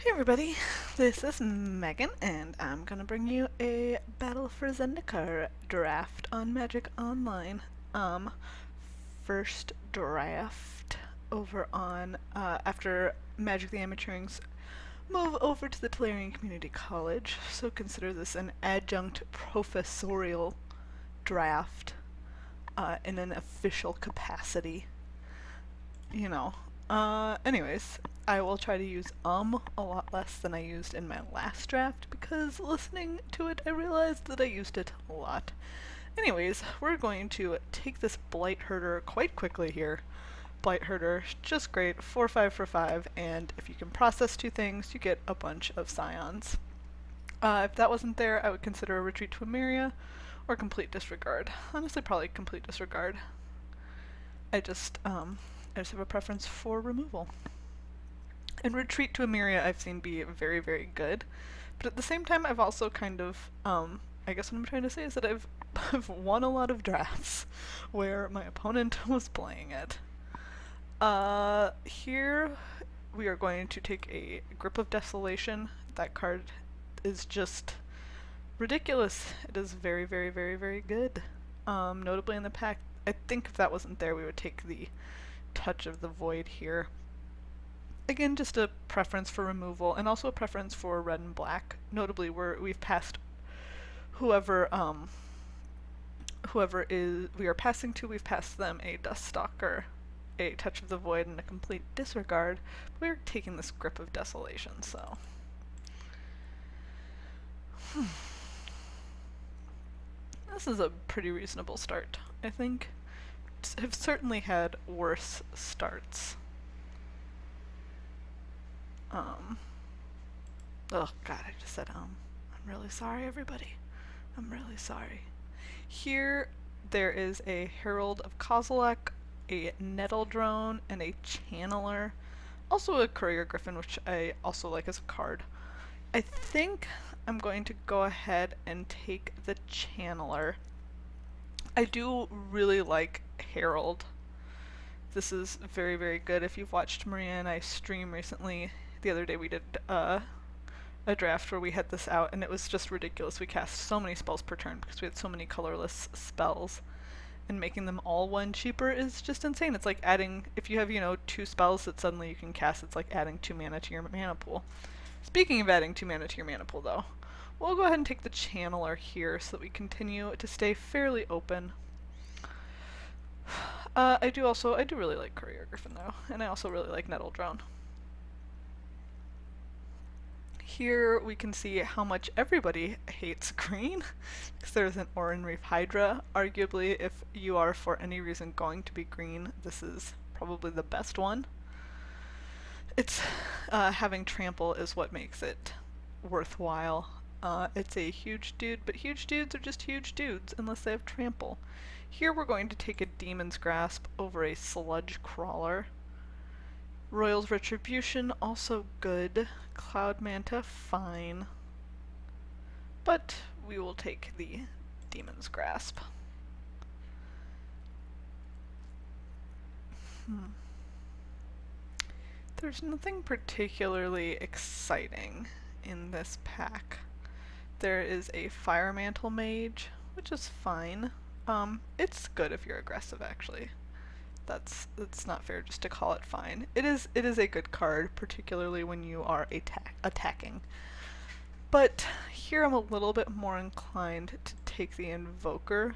Hey everybody, this is Megan, and I'm gonna bring you a Battle for Zendikar draft on Magic Online. Um, First draft over on, after Magic the Amateurings move over to the Tolarian Community College, so consider this an adjunct professorial draft, in an official capacity, you know. Anyways, I will try to use a lot less than I used in my last draft because listening to it, I realized that I used it a lot. Anyways, we're going to take this Blight Herder quite quickly here. Blight Herder, just great, 4/5 for 5, and if you can process two things, you get a bunch of Scions. If that wasn't there, I would consider a Retreat to Emeria or Complete Disregard. Honestly, probably Complete Disregard. I just have a preference for removal. And Retreat to Emeria I've seen be very, very good. But at the same time, I've also kind of, I guess what I'm trying to say is that I've won a lot of drafts where my opponent was playing it. Here we are going to take a Grip of Desolation. That card is just ridiculous. It is very, very, very, very good. Notably in the pack, I think if that wasn't there, we would take the Touch of the Void here. Again, just a preference for removal, and also a preference for red and black. Notably, we've passed whoever we are passing to, we've passed them a Duststalker, a Touch of the Void, and a Complete Disregard. We're taking this Grip of Desolation, so. This is a pretty reasonable start, I think. Have certainly had worse starts. Oh god, I just said I'm really sorry, everybody. I'm really sorry. Here, there is a Herald of Kozilek, a Nettle Drone, and a Channeler. Also a Courier Griffin, which I also like as a card. I think I'm going to go ahead and take the Channeler. I do really like Herald. This is very, very good. If you've watched Maria and I stream recently, the other day we did a draft where we had this out, and it was just ridiculous. We cast so many spells per turn because we had so many colorless spells, and making them all one cheaper is just insane. It's like adding, if you have, two spells that suddenly you can cast, it's like adding 2 mana to your mana pool. Speaking of adding 2 mana to your mana pool, though, we'll go ahead and take the Channeler here so that we continue to stay fairly open. I do really like Courier Griffin though, and I also really like Nettle Drone. Here we can see how much everybody hates green, because there's an Oran Reef Hydra. Arguably, if you are for any reason going to be green, this is probably the best one. It's having trample is what makes it worthwhile. It's a huge dude, but huge dudes are just huge dudes unless they have trample. Here we're going to take a Demon's Grasp over a Sludge Crawler. Royal's Retribution, also good. Cloud Manta, fine. But we will take the Demon's Grasp. There's nothing particularly exciting in this pack. There is a Fire Mantle Mage, which is fine. It's good if you're aggressive, actually. That's not fair just to call it fine. It is a good card, particularly when you are attacking. But here I'm a little bit more inclined to take the Invoker,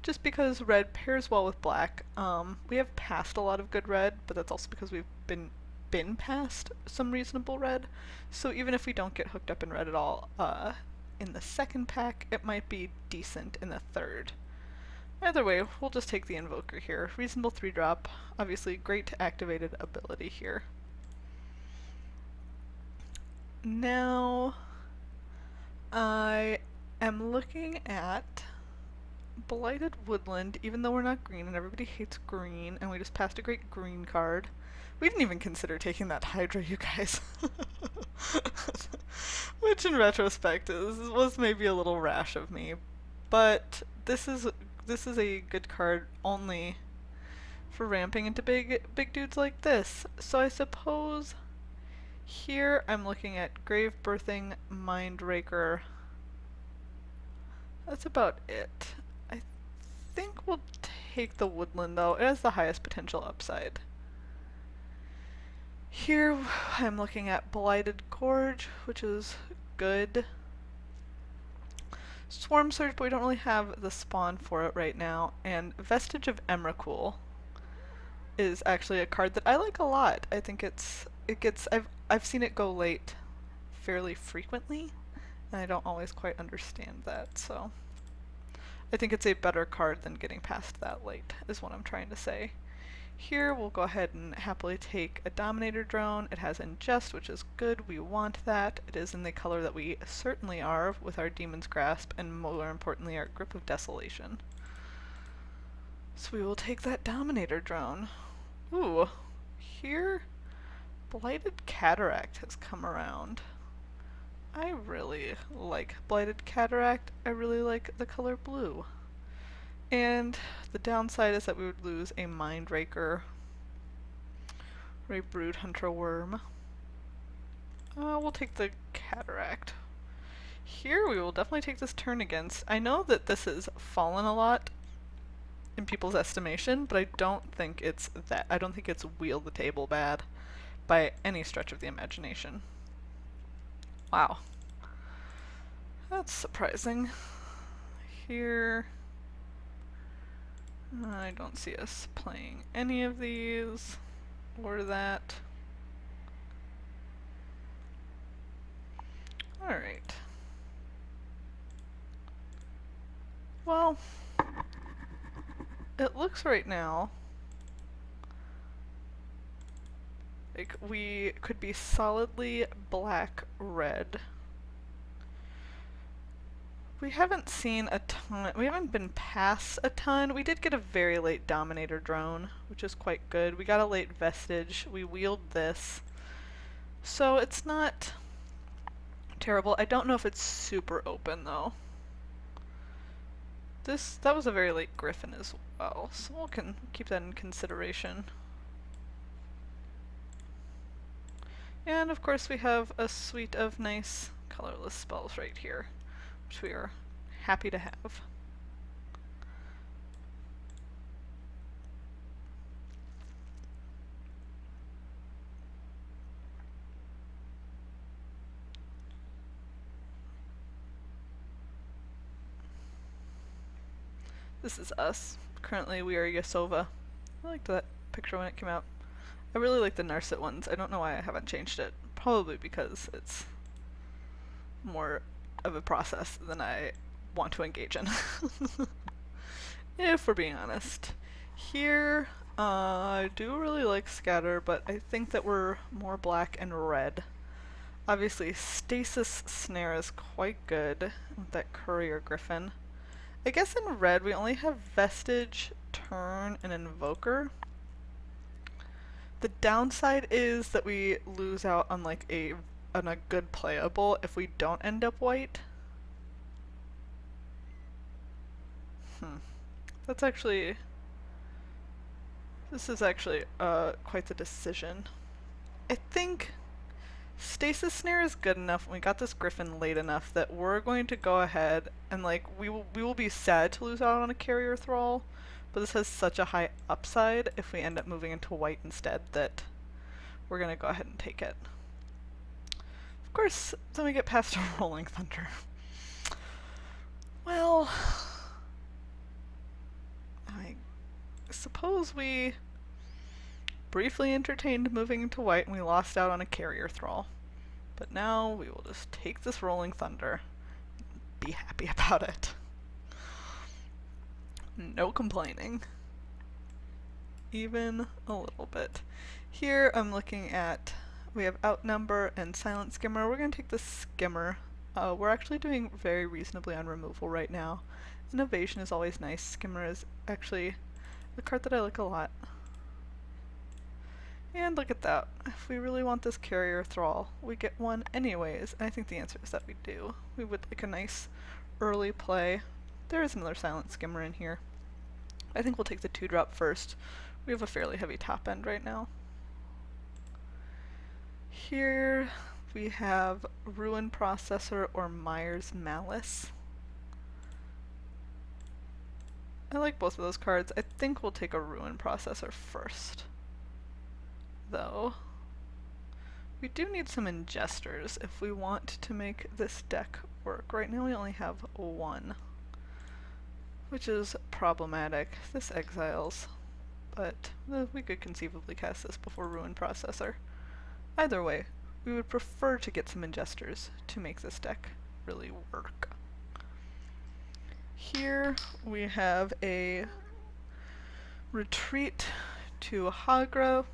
just because red pairs well with black. We have passed a lot of good red, but that's also because we've been past some reasonable red. So even if we don't get hooked up in red at all, in the second pack, it might be decent in the third. Either way, we'll just take the Invoker here. Reasonable 3-drop. Obviously, great activated ability here. Now, I am looking at Blighted Woodland, even though we're not green and everybody hates green, and we just passed a great green card. We didn't even consider taking that Hydra, you guys. Which in retrospect was maybe a little rash of me. But this is a good card only for ramping into big dudes like this. So I suppose Here I'm looking at Grave Birthing, Mindraker. That's about it. I think we'll take the Woodland though. It has the highest potential upside. Here I'm looking at Blighted Gorge, which is good. Swarm Surge, but we don't really have the spawn for it right now. And Vestige of Emrakul is actually a card that I like a lot. I think I've seen it go late fairly frequently, and I don't always quite understand that, so I think it's a better card than getting past that late, is what I'm trying to say. Here we'll go ahead and happily take a Dominator Drone. It has Ingest, which is good. We want that. It is in the color that we certainly are with our Demon's Grasp, and more importantly our Grip of Desolation. So we will take that Dominator Drone. Ooh, here Blighted Cataract has come around. I really like Blighted Cataract. I really like the color blue. And the downside is that we would lose a Mindraker or a Brood Hunter Worm. We'll take the Cataract. Here we will definitely take this turn against. I know that this has fallen a lot in people's estimation, but I don't think it's that. I don't think it's wheel the table bad by any stretch of the imagination. Wow. That's surprising. Here I don't see us playing any of these or that. Alright. Well, it looks right now like we could be solidly black-red. We haven't seen a ton, we haven't been past a ton. We did get a very late Dominator Drone, which is quite good. We got a late Vestige. We wheeled this. So it's not terrible. I don't know if it's super open though. That was a very late Griffin as well, so we'll keep that in consideration. And of course we have a suite of nice colorless spells right here, which we are happy to have. This is us. Currently we are Yasova. I liked that picture when it came out. I really like the Narset ones. I don't know why I haven't changed it. Probably because it's more of a process than I want to engage in. If we're being honest. Here, I do really like Scatter, but I think that we're more black and red. Obviously, Stasis Snare is quite good with that Courier Griffin. I guess in red we only have Vestige, Turn, and Invoker. The downside is that we lose out on like on a good playable if we don't end up white. That's actually... This is actually quite the decision. I think Stasis Snare is good enough and we got this Griffin late enough that we're going to go ahead and like we will be sad to lose out on a Carrier Thrall, but this has such a high upside if we end up moving into white instead that we're going to go ahead and take it. Of course, then we get past a Rolling Thunder. Well, I suppose we briefly entertained moving into white and we lost out on a Carrier Thrall. But now we will just take this Rolling Thunder and be happy about it. No complaining. Even a little bit. Here I'm looking at, we have Outnumber and Silent Skimmer. We're going to take the Skimmer. We're actually doing very reasonably on removal right now. And Evasion is always nice. Skimmer is actually a card that I like a lot. And look at that. If we really want this Carrier Thrall, we get one anyways. And I think the answer is that we do. We would like a nice early play. There is another Silent Skimmer in here. I think we'll take the 2-drop first. We have a fairly heavy top end right now. Here we have Ruin Processor or Myers Malice. I like both of those cards. I think we'll take a Ruin Processor first, though. We do need some ingesters if we want to make this deck work. Right now we only have one, which is problematic. This exiles, but we could conceivably cast this before Ruin Processor. Either way, we would prefer to get some ingesters to make this deck really work. Here we have a Retreat to Hagra,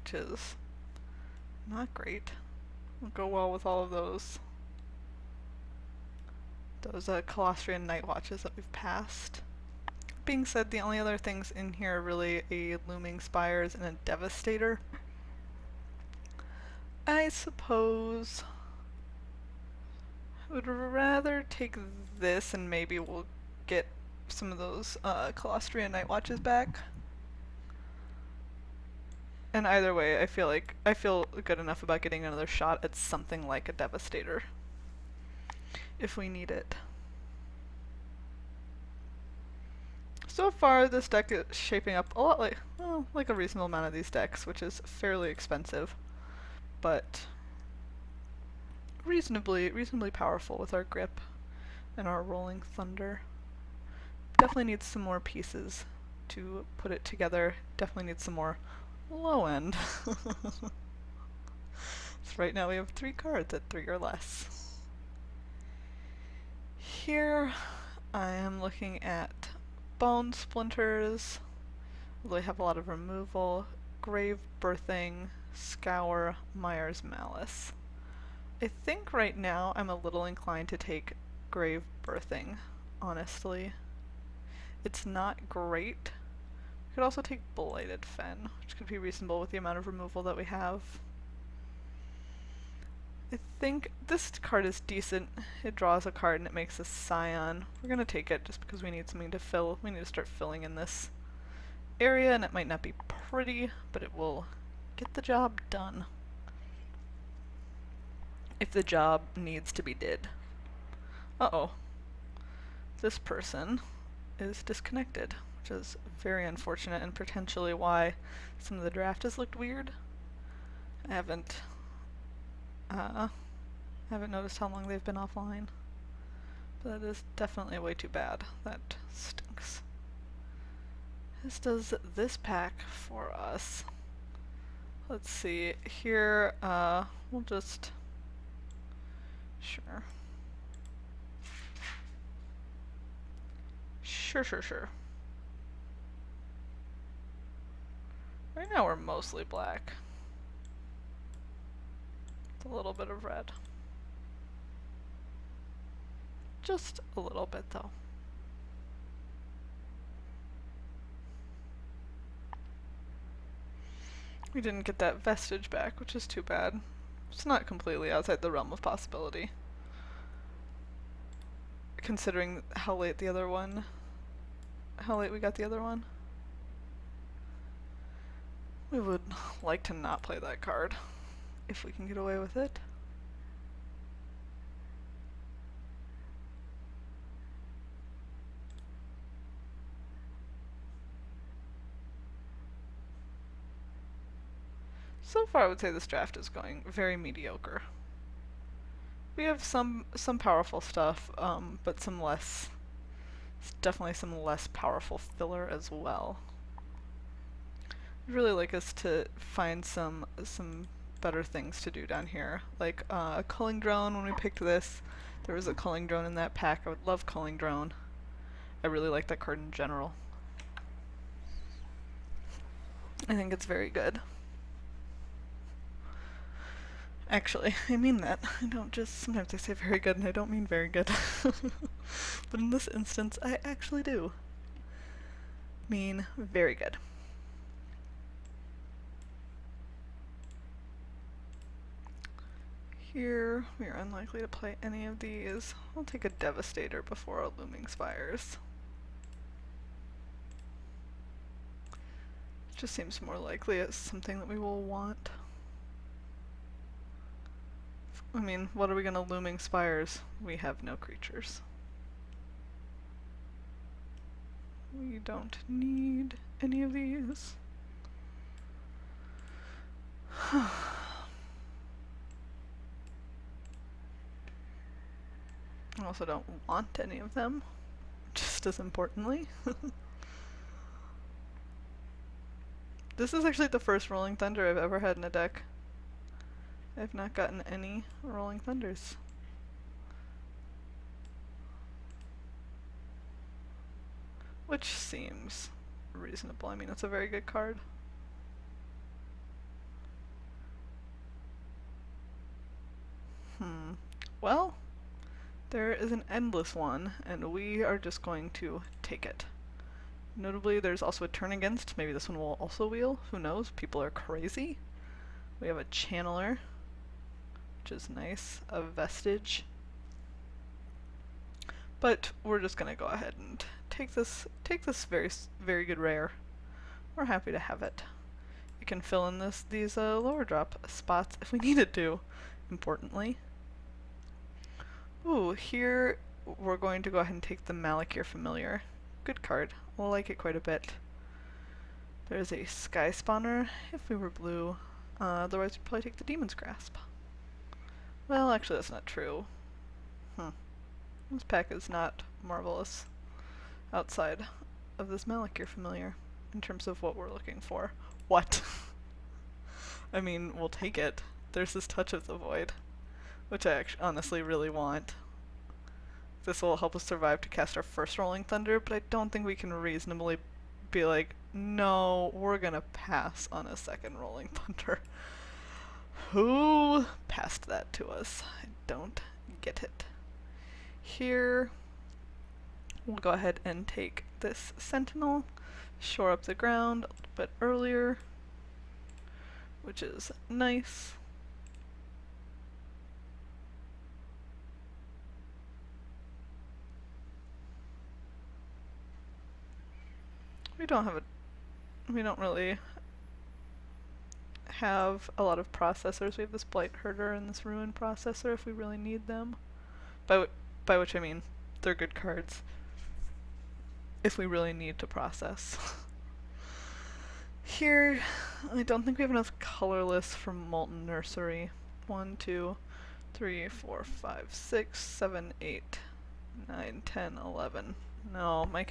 which is not great. Won't go well with all of those Colostrian Night Watches that we've passed. Being said, the only other things in here are really a Looming Spires and a Devastator. I suppose I would rather take this and maybe we'll get some of those Colostrian Night Watches back. And either way, I feel good enough about getting another shot at something like a Devastator if we need it. So far, this deck is shaping up a lot like, well, like a reasonable amount of these decks, which is fairly expensive, but reasonably powerful with our grip and our Rolling Thunder. Definitely needs some more pieces to put it together. Definitely needs some more low end. So right now we have 3 cards at 3 or less. Here I am looking at Bone Splinters, although I have a lot of removal, Grave Birthing, Scour, Myers Malice. I think right now I'm a little inclined to take Grave Birthing, honestly. It's not great. We could also take Blighted Fen, which could be reasonable with the amount of removal that we have. I think this card is decent. It draws a card and it makes a Scion. We're gonna take it just because we need something to fill. We need to start filling in this area, and it might not be pretty, but it will get the job done. If the job needs to be did. Uh-oh. This person is disconnected, which is very unfortunate and potentially why some of the draft has looked weird. I haven't noticed how long they've been offline, but that is definitely way too bad. That stinks. This does this pack for us. Let's see, here, we'll just, sure. Sure. Right now we're mostly black. With a little bit of red. Just a little bit though. We didn't get that vestige back, which is too bad. It's not completely outside the realm of possibility, considering how late we got the other one. We would like to not play that card, if we can get away with it. So far I would say this draft is going very mediocre. We have some powerful stuff, but definitely some less powerful filler as well. I'd really like us to find some better things to do down here, like a culling drone. When we picked this, there was a culling drone in that pack. I would love culling drone. I really like that card in general. I think it's very good. Actually, I mean that. I don't just, sometimes I say very good and I don't mean very good. But in this instance, I actually do mean very good. Here, we are unlikely to play any of these. I'll take a Devastator before a Looming Spires. It just seems more likely as something that we will want. I mean, what are we gonna Looming Spires? We have no creatures. We don't need any of these. I also don't want any of them, just as importantly. This is actually the first Rolling Thunder I've ever had in a deck. I've not gotten any Rolling Thunders. Which seems reasonable. I mean, it's a very good card. Well, there is an endless one, and we are just going to take it. Notably, there's also a turn against. Maybe this one will also wheel. Who knows? People are crazy. We have a Channeler, which is nice. A Vestige. But we're just gonna go ahead and take this very good rare. We're happy to have it. We can fill in these lower drop spots if we needed to, importantly. Ooh, here we're going to go ahead and take the Malakir Familiar. Good card. We'll like it quite a bit. There's a Sky Spawner if we were blue. Otherwise we'd probably take the Demon's Grasp. Well, actually that's not true. This pack is not marvelous outside of this Malakir Familiar in terms of what we're looking for. What? I mean, we'll take it. There's this Touch of the Void, which I honestly really want. This will help us survive to cast our first Rolling Thunder, but I don't think we can reasonably be like, no, we're gonna pass on a second Rolling Thunder. Who passed that to us? I don't get it. Here, we'll go ahead and take this Sentinel, shore up the ground a little bit earlier, which is nice. We don't really have a lot of processors. We have this Blight Herder and this Ruin Processor if we really need them. By which I mean, they're good cards if we really need to process. Here, I don't think we have enough colorless for Molten Nursery. 1, 2, 3, 4, 5, 6, 7, 8, 9, 10, 11. No, my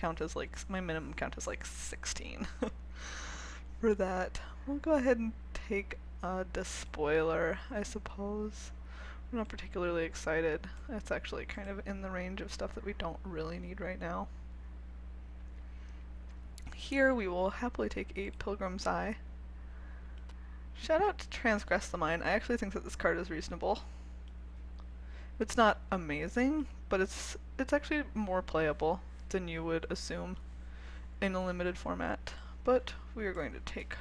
minimum count is like 16. For that, we'll go ahead and take a Despoiler, I suppose. I'm not particularly excited. It's actually kind of in the range of stuff that we don't really need right now. Here we will happily take a Pilgrim's Eye. Shout out to Transgress the Mind. I actually think that this card is reasonable. It's not amazing, but it's actually more playable than you would assume in a limited format. But we are going to take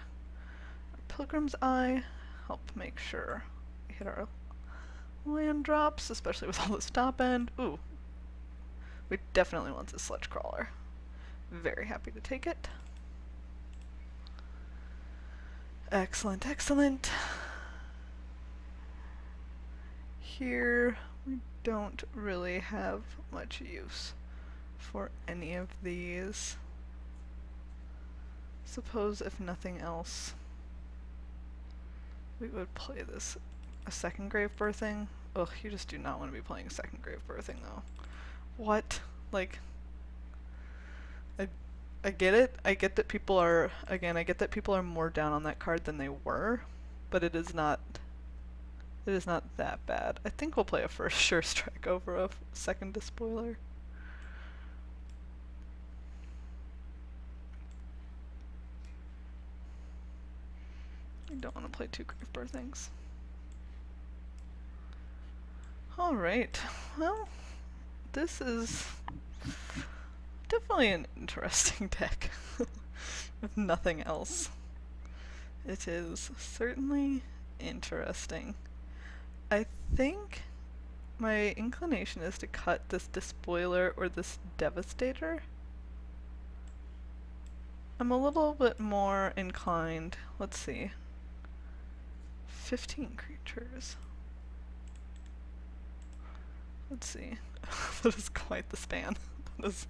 our Pilgrim's Eye, help make sure we hit our land drops, especially with all this top end. Ooh. We definitely want this Sledge Crawler. Very happy to take it. Excellent, excellent. Here we don't really have much use for any of these. Suppose if nothing else, we would play this a second Grave Birthing. Ugh, you just do not want to be playing second Grave Birthing though. What? Like, I get it. I get that people are, again, I get that people are more down on that card than they were, but it is not that bad. I think we'll play a first Sure Strike over a second Despoiler. I don't want to play two Grave Birthings. Alright, well, this is definitely an interesting deck, if nothing else. It is certainly interesting. I think my inclination is to cut this Despoiler or this Devastator. I'm a little bit more inclined, let's see, 15 creatures. Let's see. That is quite the span. That is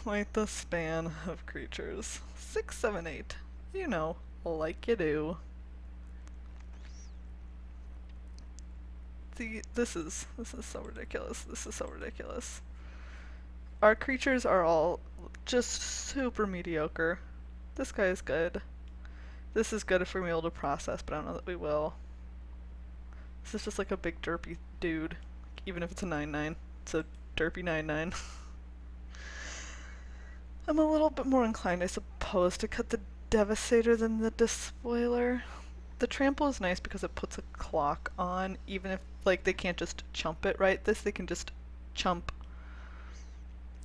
quite the span of creatures. 6, 7, 8. You know, like you do. This is so ridiculous. This is so ridiculous. Our creatures are all just super mediocre. This guy is good. This is good if we're able to process, but I don't know that we will. This is just like a big derpy dude. Even if it's a 9/9. It's a derpy 9/9. I'm a little bit more inclined, I suppose, to cut the Devastator than the Despoiler. The Trample is nice because it puts a clock on, even if, like, they can't just chump it, right? This they can just chump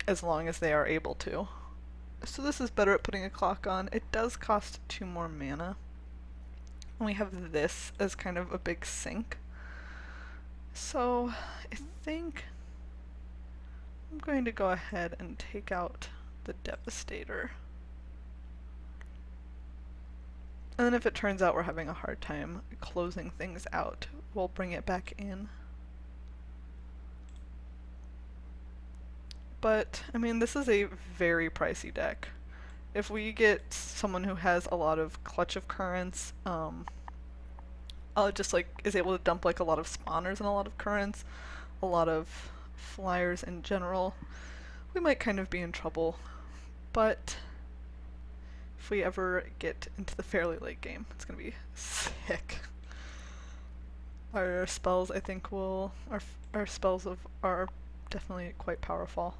as long as they are able to. So this is better at putting a clock on. It does cost 2 more mana. And we have this as kind of a big sink. So I think I'm going to go ahead and take out the Devastator. And then if it turns out we're having a hard time closing things out, we'll bring it back in. But, I mean, this is a very pricey deck. If we get someone who has a lot of Clutch of Currents, just like is able to dump like a lot of spawners and a lot of currents, a lot of flyers in general, we might kind of be in trouble. But if we ever get into the fairly late game, it's gonna be sick. Our spells, I think, our spells are definitely quite powerful.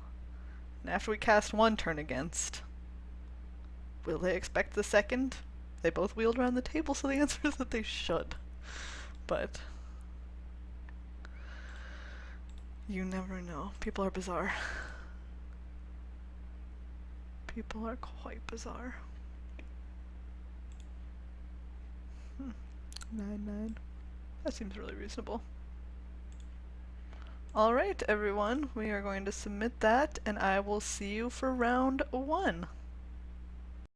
And after we cast one turn against, will they expect the second? They both wheeled around the table, so the answer is that they should. But you never know. People are bizarre. People are quite bizarre. 9/9. That seems really reasonable. Alright, everyone. We are going to submit that, and I will see you for round 1.